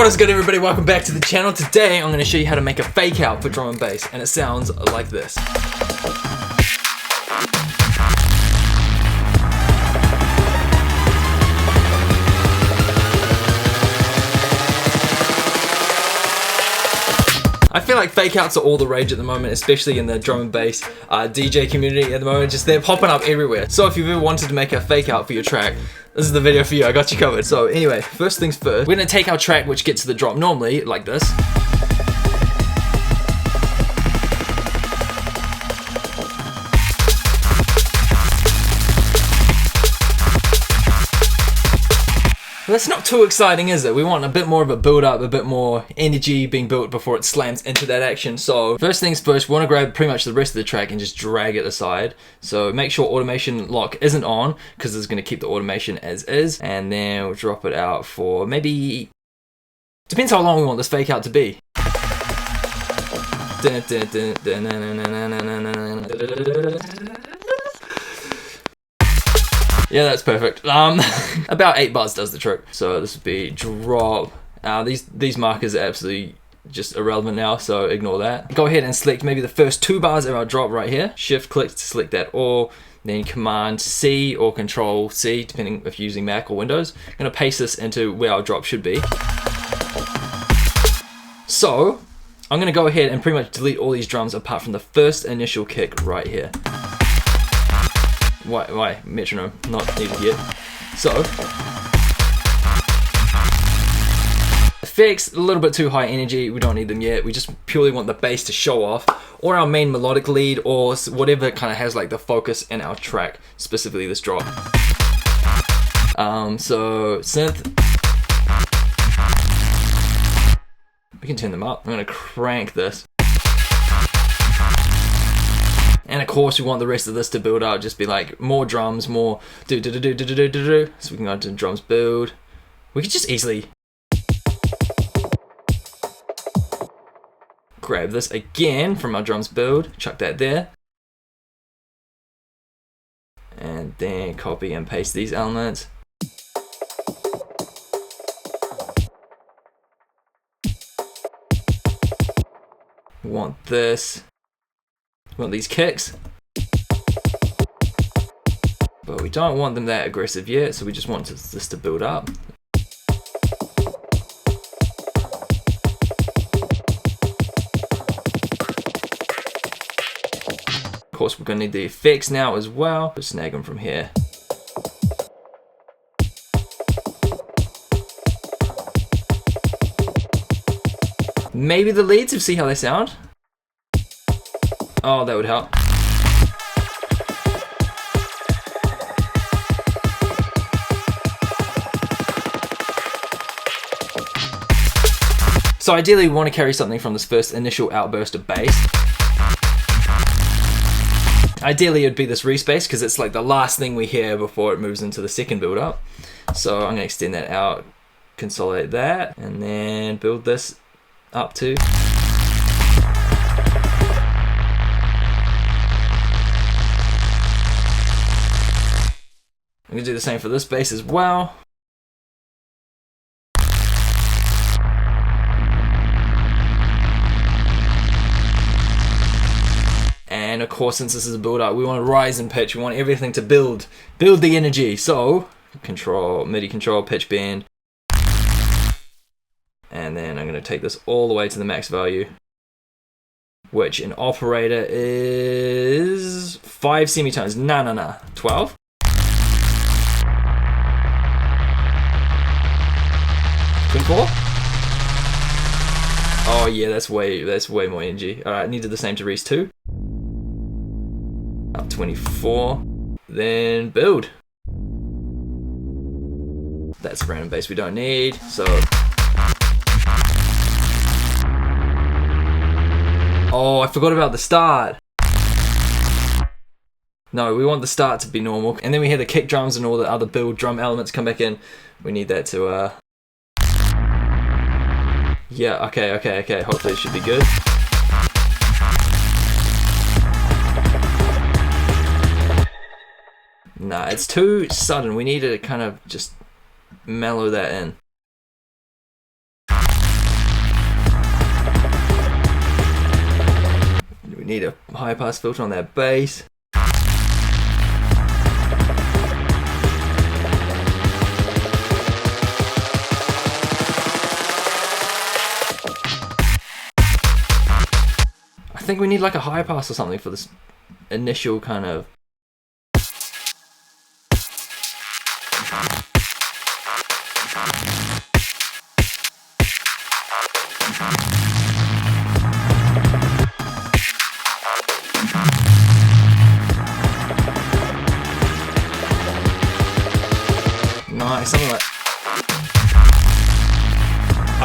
What is good, everybody? Welcome back to the channel. Today I'm going to show you how to make a fake out for drum and bass, and it sounds like this. I feel like fake outs are all the rage at the moment, especially in the drum and bass DJ community at the moment. Just they're popping up everywhere. So if you've ever wanted to make a fake out for your track, this is the video for you. I got you covered. So anyway, first things first, we're gonna take our track which gets to the drop normally like this. That's not too exciting, is it? We want a bit more of a build up, a bit more energy being built before it slams into that action. So first things first, we want to grab pretty much the rest of the track and just drag it aside. So make sure automation lock isn't on, because it's going to keep the automation as is. And then we'll drop it out for maybe, depends how long we want this fake out to be. Yeah, that's perfect. About 8 bars does the trick. So this would be drop. These markers are absolutely just irrelevant now, so ignore that. Go ahead and select maybe the first 2 bars of our drop right here. Shift click to select that all. Then Command C or Control C, depending if you're using Mac or Windows. I'm gonna paste this into where our drop should be. So I'm gonna go ahead and pretty much delete all these drums apart from the first initial kick right here. Why? Metronome, not needed yet. So, effects, a little bit too high energy, we don't need them yet. We just purely want the bass to show off, or our main melodic lead, or whatever kind of has like the focus in our track, specifically this drop. So, synth. We can turn them up. I'm gonna crank this. And of course we want the rest of this to build out, just be like more drums, more do. So we can go to drums build. We could just easily grab this again from our drums build, chuck that there. And then copy and paste these elements. We want this. We want these kicks, but we don't want them that aggressive yet, so we just want this to build up. Of course, we're going to need the effects now as well. Just snag them from here. Maybe the leads, to see how they sound. Oh, that would help. So ideally we want to carry something from this first initial outburst of bass. Ideally it'd be this respace, because it's like the last thing we hear before it moves into the second build up. So I'm going to extend that out, consolidate that, and then build this up to. I'm gonna do the same for this bass as well. And of course, since this is a build up, we want to rise in pitch. We want everything to build the energy. So MIDI control, pitch bend. And then I'm gonna take this all the way to the max value, which in operator is 5 semitones. No, 12. 24? Oh yeah, that's way more energy. Alright, needed the same to Reese 2. Up 24. Then build. That's random bass we don't need, so. Oh, I forgot about the start. No, we want the start to be normal. And then we hear the kick drums and all the other build drum elements come back in. We need that to yeah, okay. Hopefully it should be good. Nah, it's too sudden. We need to kind of just mellow that in. Need a high pass filter on that bass. I think we need like a high pass or something for this initial kind of. Nice, something like.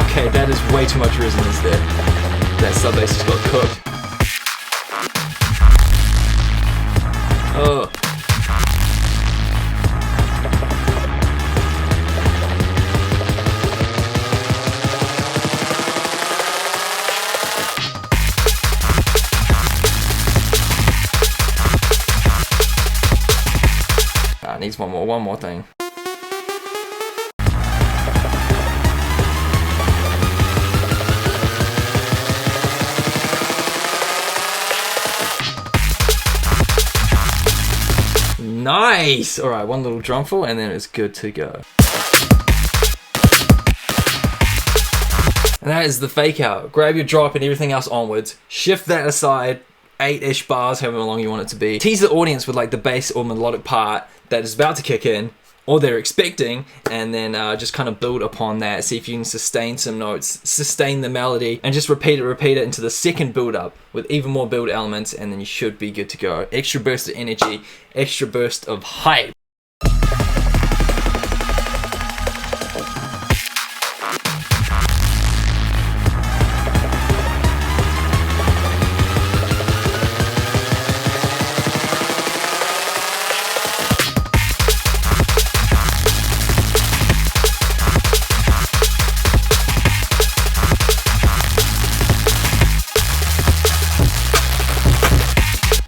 Okay, that is way too much resonance there. That sub bass just got cooked. Oh. Needs one more thing. Nice! Alright, one little drum fill and then it's good to go. And that is the fake out. Grab your drop and everything else onwards. Shift that aside. 8-ish bars, however long you want it to be. Tease the audience with like the bass or melodic part that is about to kick in, or they're expecting, and then just kind of build upon that. See if you can sustain some notes, sustain the melody, and just repeat it into the second build up with even more build elements, and then you should be good to go. Extra burst of energy, extra burst of hype.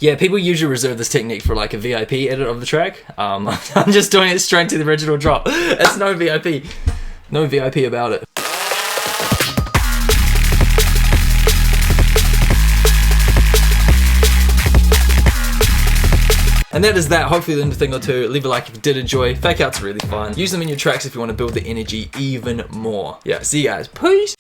Yeah, people usually reserve this technique for like a VIP edit of the track. I'm just doing it straight to the original drop. It's no VIP. No VIP about it. And that is that. Hopefully you learned a thing or two. Leave a like if you did enjoy. Fake outs are really fun. Use them in your tracks if you want to build the energy even more. Yeah, see you guys. Peace.